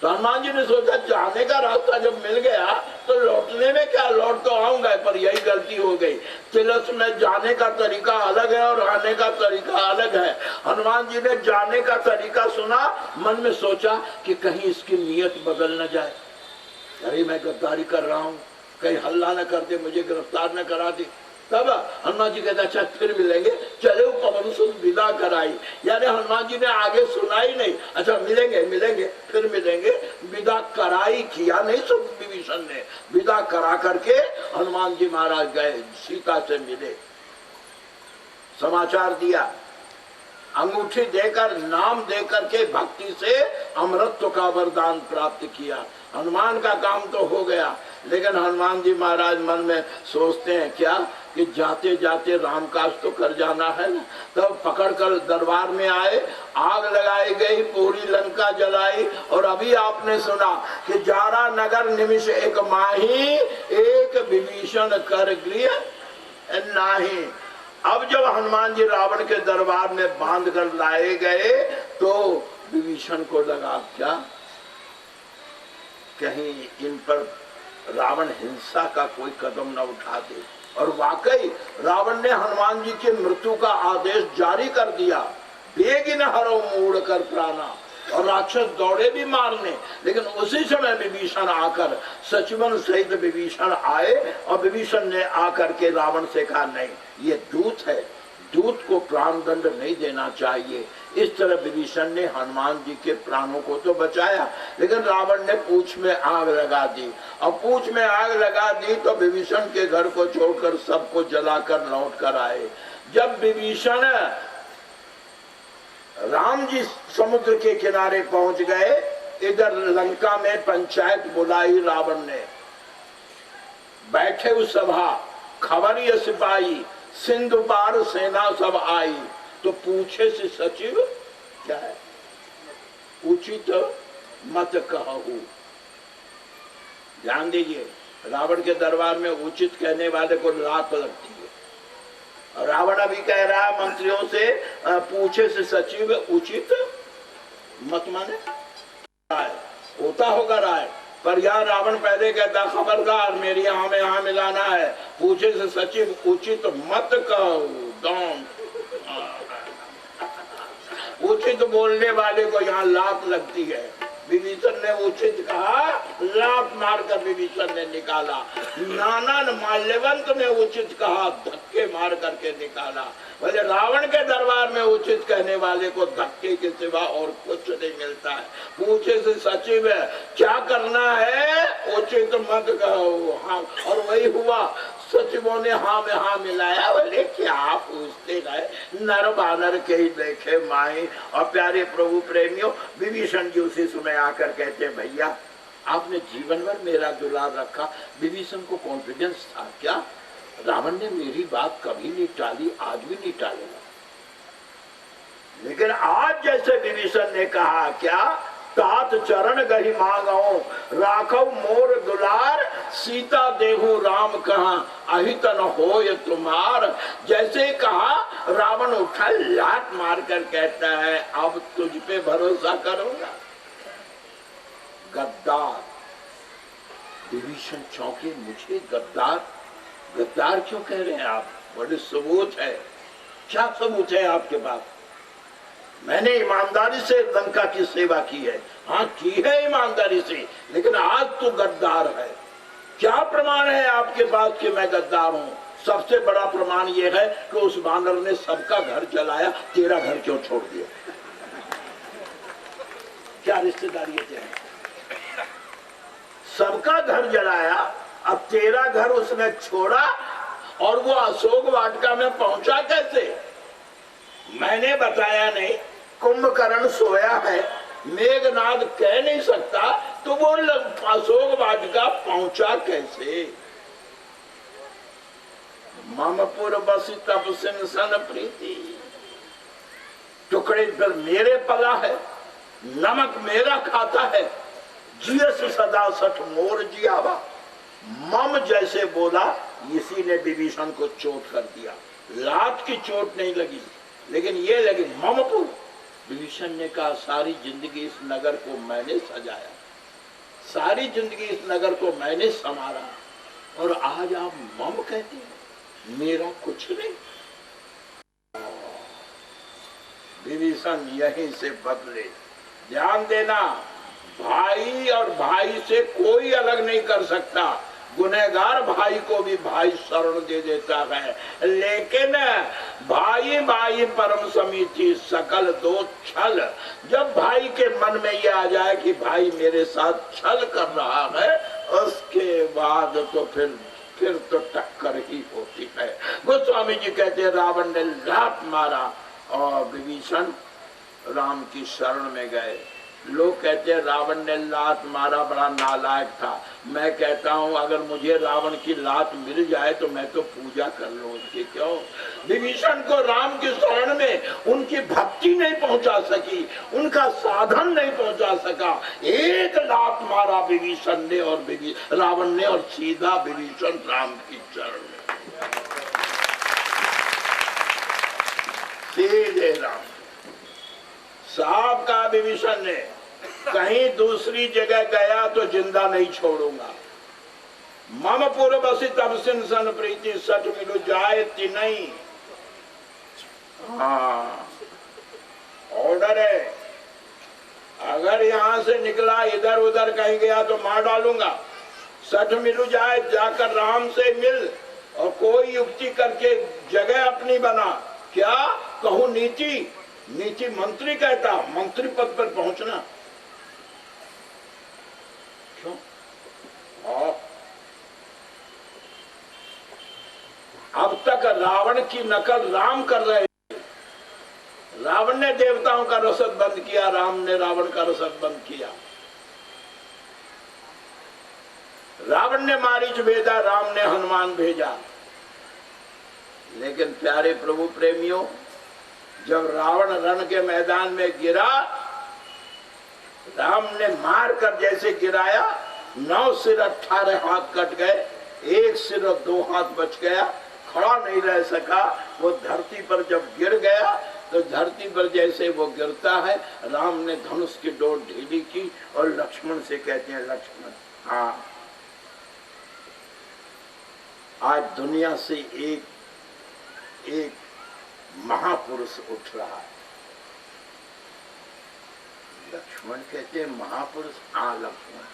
तो हनुमान जी ने सोचा जाने का रास्ता जब मिल गया तो लौटने में क्या, लौट तो आऊंगा, पर यही गलती हो गई। तिलस में जाने का तरीका अलग है और आने का तरीका अलग है। हनुमान जी ने जाने का तरीका सुना, मन में सोचा कि कहीं इसकी नीयत बदल न जाए, अरे मैं गद्दारी कर रहा हूँ, कहीं हल्ला न कर दे, मुझे गिरफ्तार न करा दे। तब हनुमान जी कहते अच्छा फिर मिलेंगे, चले पवन सुत विदा कराई, यानी हनुमान जी ने आगे सुना ही नहीं, अच्छा मिलेंगे मिलेंगे फिर मिलेंगे, विदा कराई किया नहीं। सुत विभीषण ने विदा करा करके हनुमान जी महाराज गए, सीता से मिले, समाचार दिया, अंगूठी देकर, नाम देकर के भक्ति से अमरत्व का वरदान प्राप्त किया। हनुमान का काम तो हो गया, लेकिन हनुमान जी महाराज मन में सोचते हैं क्या कि जाते जाते राम काज तो कर जाना है ना। तब पकड़कर दरबार में आए, आग लगाई गई, पूरी लंका जलाई, और अभी आपने सुना कि जारा नगर निमिष एक माही, एक विभीषण कर गृह नाही। अब जब हनुमान जी रावण के दरबार में बांध कर लाए गए तो विभीषण को लगा क्या कहीं इन पर रावण हिंसा का कोई कदम न उठा दे। और वाकई रावण ने हनुमान जी की मृत्यु का आदेश जारी कर दिया, बेगिन हरो मूड़ कर प्राणा, और राक्षस दौड़े भी मारने। लेकिन उसी समय विभीषण आकर, सचिवन सहित विभीषण आए, और विभीषण ने आकर के रावण से कहा नहीं, ये दूत है, दूत को प्राण दंड नहीं देना चाहिए। इस तरह विभीषण ने हनुमान जी के प्राणों को तो बचाया, लेकिन रावण ने पूंछ में आग लगा दी। और पूंछ में आग लगा दी तो विभीषण के घर को छोड़कर सबको जलाकर लौट कर आए। जब विभीषण राम जी समुद्र के किनारे पहुंच गए, इधर लंका में पंचायत बुलाई रावण ने, बैठे उस सभा, खबरिया सिपाही, सिंधु पार सेना सब आई, तो पूछे से सचिव क्या है, उचित मत कहूं। ध्यान दीजिए, रावण के दरबार में उचित कहने वाले को लात लगती है। रावण अभी कह रहा है मंत्रियों से, पूछे से सचिव उचित मत माने राय, होता होगा राय, पर यहाँ रावण पहले कहता खबरदार मेरी यहाँ में यहाँ मिलाना है, पूछे से सचिव उचित मत कहो। उचित बोलने वाले को यहाँ लात लगती है। विभीषण ने उचित कहा, लात मारकर विभीषण ने निकाला। नाना माल्यवंत ने उचित कहा, धक्के मार करके निकाला। बोले रावण के दरबार में उचित कहने वाले को धक्के के सिवा और कुछ नहीं मिलता है। पूछे से सचिव है क्या करना है, उचित मत कहो। हाँ, और वही हुआ, सचिवों ने हाँ में हाँ मिलाया। बोले क्या पूछते गए, नर बानर के ही देखे माई। और प्यारे प्रभु प्रेमियों, विभीषण जी उसी समय आकर कहते हैं भैया आपने जीवन भर मेरा दुलार रखा। विभीषण को कॉन्फिडेंस था क्या, रावण ने मेरी बात कभी नहीं टाली, आज भी नहीं टालेगा। लेकिन आज जैसे विभीषण ने कहा क्या, तात चरण गही मांगो, राखो मोर दुलार, सीता देहु राम कहा अहितन होय तुम्हार। जैसे कहा रावण उठा, लात मारकर कहता है अब तुझ पे भरोसा करूंगा। गद्दार विभीषण चौंके, मुझे गद्दार? गद्दार क्यों कह रहे हैं आप? बड़े सबूत है। क्या सबूत है आपके पास? मैंने ईमानदारी से लंका की सेवा की है। हाँ की है ईमानदारी से, लेकिन आज तो गद्दार है। क्या प्रमाण है आपके पास कि मैं गद्दार हूं? सबसे बड़ा प्रमाण यह है कि उस बानर ने सबका घर जलाया, तेरा घर क्यों छोड़ दिया? क्या रिश्तेदारी है? सबका घर जलाया, अब तेरा घर उसने छोड़ा, और वो अशोक वाटिका में पहुंचा कैसे? मैंने बताया नहीं? कुंभकर्ण सोया है, मेघनाद कह नहीं सकता, तो वो अशोक वाटिका पहुंचा कैसे? ममपुर बसी तप सन प्रीति, टुकड़े पर मेरे पला है, नमक मेरा खाता है, जियस सदा सठ मोर जियावा। मम जैसे बोला, इसी ने विभीषण को चोट कर दिया। लात की चोट नहीं लगी, लेकिन ये लगी ममपुर। विभीषण ने कहा सारी जिंदगी इस नगर को मैंने सजाया, सारी जिंदगी इस नगर को मैंने संवारा, और आज आप मम कहते हैं? मेरा कुछ नहीं। विभीषण यहीं से बदले। ध्यान देना, भाई और भाई से कोई अलग नहीं कर सकता। गुनहगार भाई को भी भाई शरण दे देता है, लेकिन भाई भाई परम समीति सकल दो छल। जब भाई के मन में ये आ जाए कि भाई मेरे साथ छल कर रहा है, उसके बाद तो फिर तो टक्कर ही होती है। गोस्वामी जी कहते हैं रावण ने लात मारा और विभीषण राम की शरण में गए। लोग कहते हैं रावण ने लात मारा, बड़ा नालायक था। मैं कहता हूं अगर मुझे रावण की लात मिल जाए तो मैं तो पूजा कर लूं उसकी। क्यों? विभीषण को राम की शरण में उनकी भक्ति नहीं पहुंचा सकी, उनका साधन नहीं पहुंचा सका। एक लात मारा विभीषण ने और रावण ने, और सीधा विभीषण राम की शरण में, सीधे राम। साहब का विभीषण ने, कहीं दूसरी जगह गया तो जिंदा नहीं छोड़ूंगा। मम पूर्वसी तब सन प्रीति सठ मिलु जाए नहीं। हाँ ऑर्डर है, अगर यहां से निकला इधर उधर कहीं गया तो मार डालूंगा। सठ मिलु जाए, जाकर राम से मिल और कोई युक्ति करके जगह अपनी बना। क्या कहूं? नीति नीति मंत्री कहता, मंत्री पद पर पहुंचना क्यों? अब तक रावण की नकल राम कर रहे थे। रावण ने देवताओं का रसद बंद किया, राम ने रावण का रसद बंद किया। रावण ने मारीच भेजा, राम ने हनुमान भेजा। लेकिन प्यारे प्रभु प्रेमियों, जब रावण रण के मैदान में गिरा, राम ने मार कर जैसे गिराया, 9 सिर 18 हाथ कट गए, 1 सिर और 2 हाथ बच गया, खड़ा नहीं रह सका। वो धरती पर जब गिर गया तो धरती पर जैसे वो गिरता है, राम ने धनुष की डोर ढीली की और लक्ष्मण से कहते हैं, लक्ष्मण हाँ आज दुनिया से एक महापुरुष उठ रहा है। लक्ष्मण कहते हैं महापुरुष? हाँ लक्ष्मण,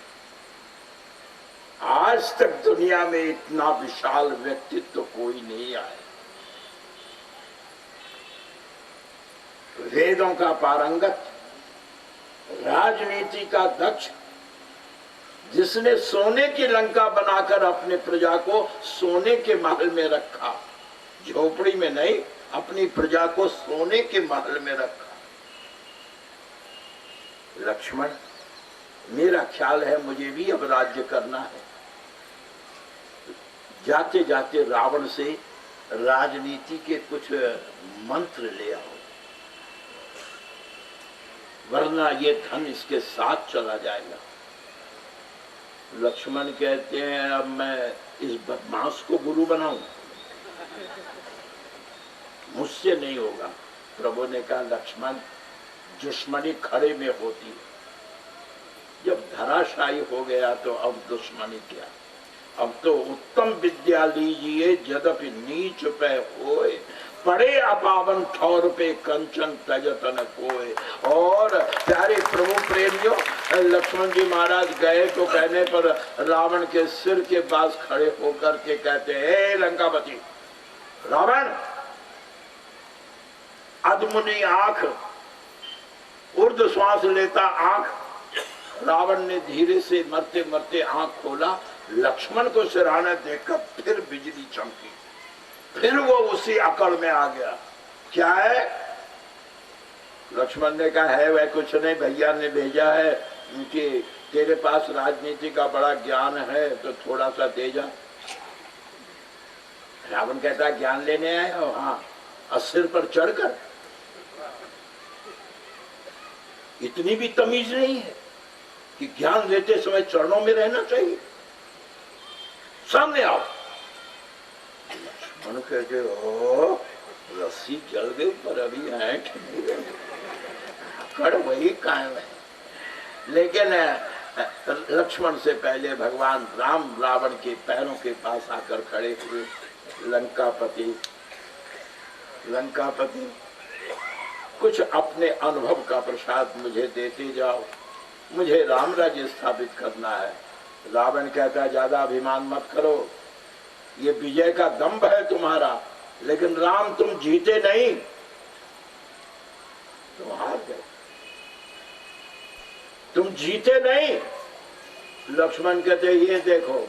आज तक दुनिया में इतना विशाल व्यक्तित्व तो कोई नहीं आया। वेदों का पारंगत, राजनीति का दक्ष, जिसने सोने की लंका बनाकर अपने प्रजा को सोने के महल में रखा, झोपड़ी में नहीं, अपनी प्रजा को सोने के महल में रखा। लक्ष्मण, मेरा ख्याल है मुझे भी अब राज्य करना है। जाते जाते रावण से राजनीति के कुछ मंत्र ले आओ, वरना ये धन इसके साथ चला जाएगा। लक्ष्मण कहते हैं अब मैं इस बदमाश को गुरु बनाऊं, मुझसे नहीं होगा। प्रभु ने कहा लक्ष्मण, दुश्मनी खड़े में होती है, जब धराशायी हो गया तो अब दुश्मनी क्या। अब तो उत्तम विद्या लीजिए यद्यपि नीच पे होए, पड़े अपावन ठौर पे कंचन तजत न कोय। और प्यारे प्रभु प्रेमियों, लक्ष्मण जी महाराज गए तो कहने पर रावण के सिर के पास खड़े होकर के कहते, हे लंकापति, रावण अधमुनी आंख, ऊर्ध्व श्वास लेता आंख। रावण ने धीरे से मरते मरते आंख खोला, लक्ष्मण को सिरहाने देखकर फिर बिजली चमकी, फिर वो उसी अकड़ में आ गया। क्या है? लक्ष्मण ने कहा है वह कुछ नहीं, भैया ने भेजा है कि तेरे पास राजनीति का बड़ा ज्ञान है तो थोड़ा सा दे जा। रावण कहता ज्ञान लेने आए हो? हाँ। और सिर पर चढ़कर? इतनी भी तमीज नहीं है कि ज्ञान लेते समय चरणों में रहना चाहिए। सामने आओ। लक्ष्मण कहते ओ रस्सी जल गई पर अभी ऐंठ कड़ वही कायम है। लेकिन लक्ष्मण से पहले भगवान राम रावण के पैरों के पास आकर खड़े हुए। लंकापति, लंकापति कुछ अपने अनुभव का प्रसाद मुझे देते जाओ, मुझे राम राज्य स्थापित करना है। रावण कहता है ज्यादा अभिमान मत करो, ये विजय का दंभ है तुम्हारा, लेकिन राम तुम जीते नहीं, तुम हार गए, तुम जीते नहीं। लक्ष्मण कहते ये देखो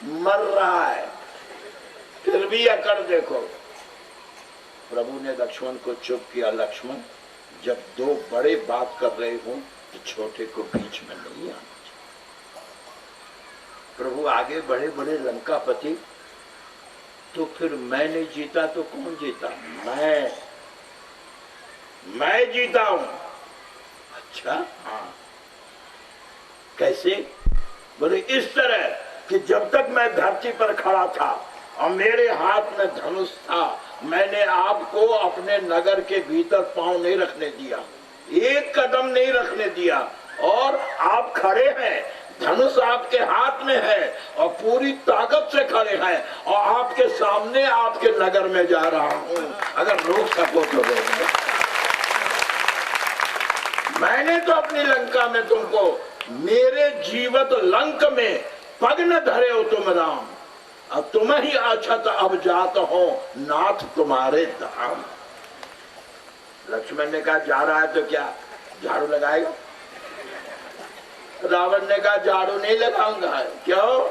मर रहा है, फिर भी अकड़ देखो। प्रभु ने लक्ष्मण को चुप किया। लक्ष्मण, जब दो बड़े बात कर रहे हो तो छोटे को बीच में नहीं आना चाहिए। प्रभु आगे बढ़े बढ़े, लंकापति तो फिर मैं नहीं जीता तो कौन जीता? मैं जीता हूं। अच्छा हाँ, कैसे? बोले इस तरह कि जब तक मैं धरती पर खड़ा था और मेरे हाथ में धनुष था, मैंने आपको अपने नगर के भीतर पांव नहीं रखने दिया, एक कदम नहीं रखने दिया, और आप खड़े हैं, धनुष आपके हाथ में है और पूरी ताकत से खड़े हैं, और आपके सामने आपके नगर में जा रहा हूं। अगर रोक सको तो रोक। मैंने तो अपनी लंका में तुमको, मेरे जीवत लंक में पग न धरे हो तुम राम, अब तुम ही अछत अब जात हो नाथ तुम्हारे धाम। लक्ष्मण ने कहा जा रहा है तो क्या झाड़ू लगाएगा? रावण ने कहा झाड़ू नहीं लगाऊंगा। क्यों?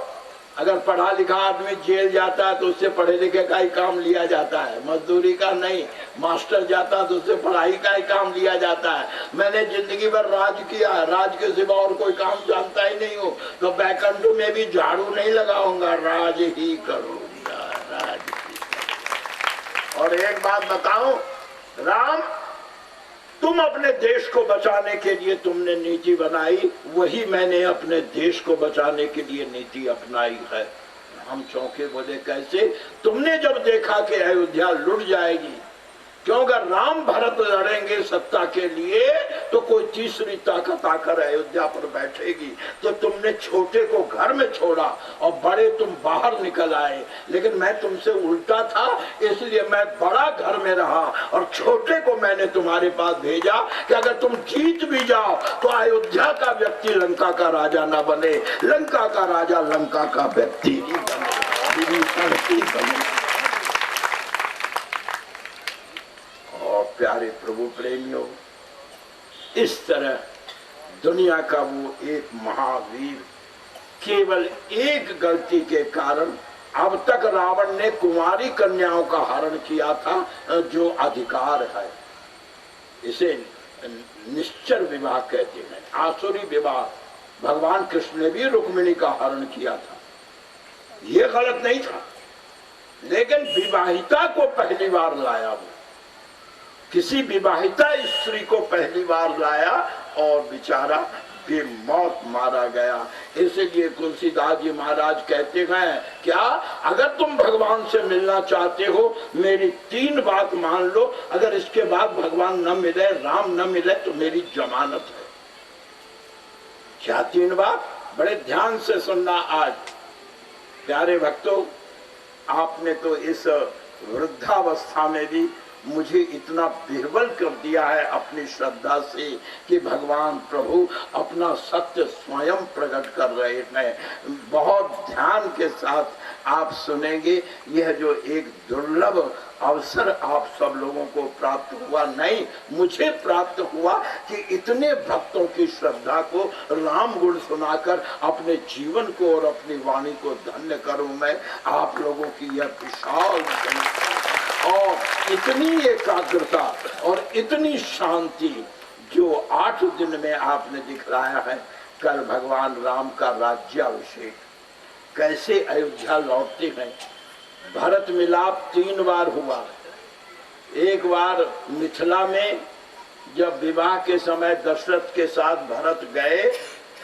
अगर पढ़ा लिखा आदमी जेल जाता है तो उससे पढ़े लिखे का ही काम लिया जाता है, मजदूरी का नहीं। मास्टर जाता तो उससे पढ़ाई का ही काम लिया जाता है। मैंने जिंदगी भर राज किया, राज के सिवा और कोई काम जानता ही नहीं हूँ, तो बैकुंठ में भी झाड़ू नहीं लगाऊंगा, राज ही करूंगा, राज ही। और एक बात बताऊं राम, तुम अपने देश को बचाने के लिए तुमने नीति बनाई, वही मैंने अपने देश को बचाने के लिए नीति अपनाई है। हम चौंके, बोले कैसे? तुमने जब देखा कि अयोध्या लुट जाएगी, क्योंकि राम भरत लड़ेंगे सत्ता के लिए तो कोई तीसरी ताकत आकर अयोध्या पर बैठेगी, तो तुमने छोटे को घर में छोड़ा और बड़े तुम बाहर निकल आए। लेकिन मैं तुमसे उल्टा था, इसलिए मैं बड़ा घर में रहा और छोटे को मैंने तुम्हारे पास भेजा कि अगर तुम जीत भी जाओ तो अयोध्या का व्यक्ति लंका का राजा ना बने, लंका का राजा लंका का व्यक्ति ही बने। प्यारे प्रभु प्रेमियों, इस तरह दुनिया का वो एक महावीर केवल एक गलती के कारण अब तक रावण ने कुमारी कन्याओं का हरण किया था, जो अधिकार है। इसे निश्चर विवाह कहते हैं, आसुरी विवाह। भगवान कृष्ण ने भी रुक्मिणी का हरण किया था, ये गलत नहीं था, लेकिन विवाहिता को पहली बार लाया, वो किसी विवाहिता स्त्री को पहली बार लाया और बेचारा बेमौत मारा गया। इसलिए तुलसीदास जी महाराज कहते हैं, क्या अगर तुम भगवान से मिलना चाहते हो मेरी 3 बात मान लो, अगर इसके बाद भगवान न मिले, राम न मिले तो मेरी जमानत है। क्या 3 बात? बड़े ध्यान से सुनना। आज प्यारे भक्तों, आपने तो इस वृद्धावस्था में भी मुझे इतना बिरबल कर दिया है अपनी श्रद्धा से कि भगवान प्रभु अपना सत्य स्वयं प्रकट कर रहे हैं। बहुत ध्यान के साथ आप सुनेंगे। यह जो एक दुर्लभ अवसर आप सब लोगों को प्राप्त हुआ, नहीं मुझे प्राप्त हुआ कि इतने भक्तों की श्रद्धा को राम गुण सुनाकर अपने जीवन को और अपनी वाणी को धन्य करूं। मैं आप लोगों की यह विशाल और इतनी एकाग्रता और इतनी शांति जो 8 दिन में आपने दिखलाया है। कल भगवान राम का राज्याभिषेक, कैसे अयोध्या लौटते हैं। भरत मिलाप 3 बार हुआ। एक बार मिथिला में जब विवाह के समय दशरथ के साथ भरत गए,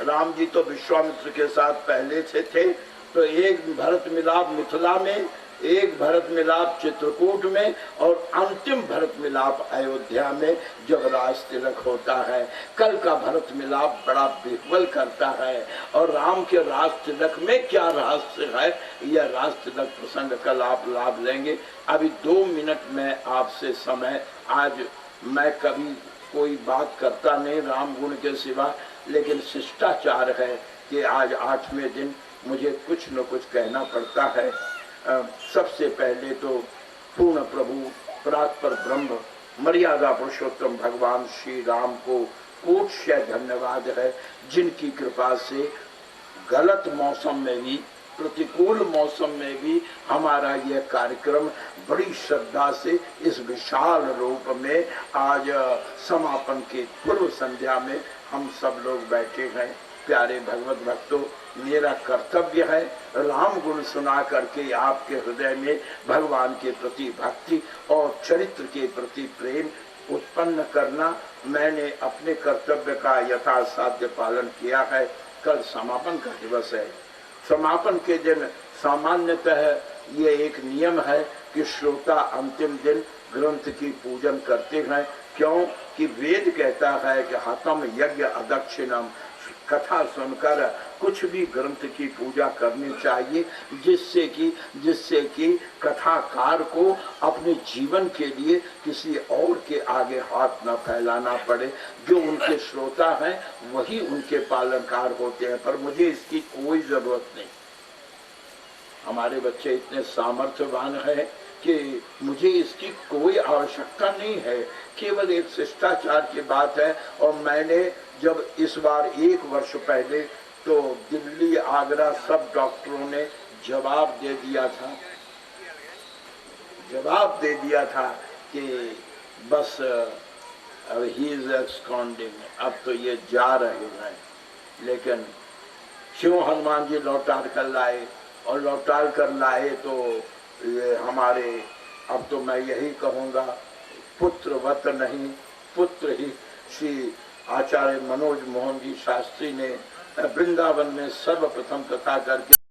राम जी तो विश्वामित्र के साथ पहले से थे, तो एक भरत मिलाप मिथिला में, एक भरत मिलाप चित्रकूट में और अंतिम भरत मिलाप अयोध्या में जब राज तिलक होता है। कल का भरत मिलाप बड़ा बिरबल करता है। और राम के राज तिलक में क्या रहस्य है, यह राज तिलक प्रसंग कल आप लाभ लेंगे। अभी 2 मिनट में आपसे समय, आज मैं कभी कोई बात करता नहीं राम गुण के सिवा, लेकिन शिष्टाचार है कि आज 8वें दिन मुझे कुछ न कुछ कहना पड़ता है। सबसे पहले तो पूर्ण प्रभु परात्पर ब्रह्म मर्यादा पुरुषोत्तम भगवान श्री राम को कोटि धन्यवाद है, जिनकी कृपा से गलत मौसम में भी, प्रतिकूल मौसम में भी हमारा यह कार्यक्रम बड़ी श्रद्धा से इस विशाल रूप में आज समापन के पूर्व संध्या में हम सब लोग बैठे हैं। प्यारे भगवत भक्तों, मेरा कर्तव्य है राम गुण सुना करके आपके हृदय में भगवान के प्रति भक्ति और चरित्र के प्रति प्रेम उत्पन्न करना। मैंने अपने कर्तव्य का यथासाध्य पालन किया है। कल समापन का दिवस है। समापन के दिन सामान्यतः ये एक नियम है कि श्रोता अंतिम दिन ग्रंथ की पूजन करते हैं। क्यों कि वेद कहता है कि हतम यज्ञ अदक्षिणम, कथा सुनकर कुछ भी ग्रंथ की पूजा करनी चाहिए, जिससे कि कथाकार को अपने जीवन के लिए किसी और के आगे हाथ न फैलाना पड़े। जो उनके श्रोता हैं वही उनके पालनकार होते हैं, पर मुझे इसकी कोई जरूरत नहीं। हमारे बच्चे इतने सामर्थ्यवान हैं कि मुझे इसकी कोई आवश्यकता नहीं है। केवल एक शिष्टाचार की बात है। और मैंने जब इस बार 1 वर्ष पहले तो दिल्ली आगरा सब डॉक्टरों ने जवाब दे दिया था कि बस ही इज एक्सकॉन्डिंग, अब तो ये जा रहे हैं। लेकिन क्यों हनुमान जी लौटा कर लाए, और लौटा कर लाए तो ये हमारे, अब तो मैं यही कहूँगा, पुत्रवत नहीं पुत्र ही। श्री आचार्य मनोज मोहन जी शास्त्री ने वृंदावन में सर्वप्रथम कथा करके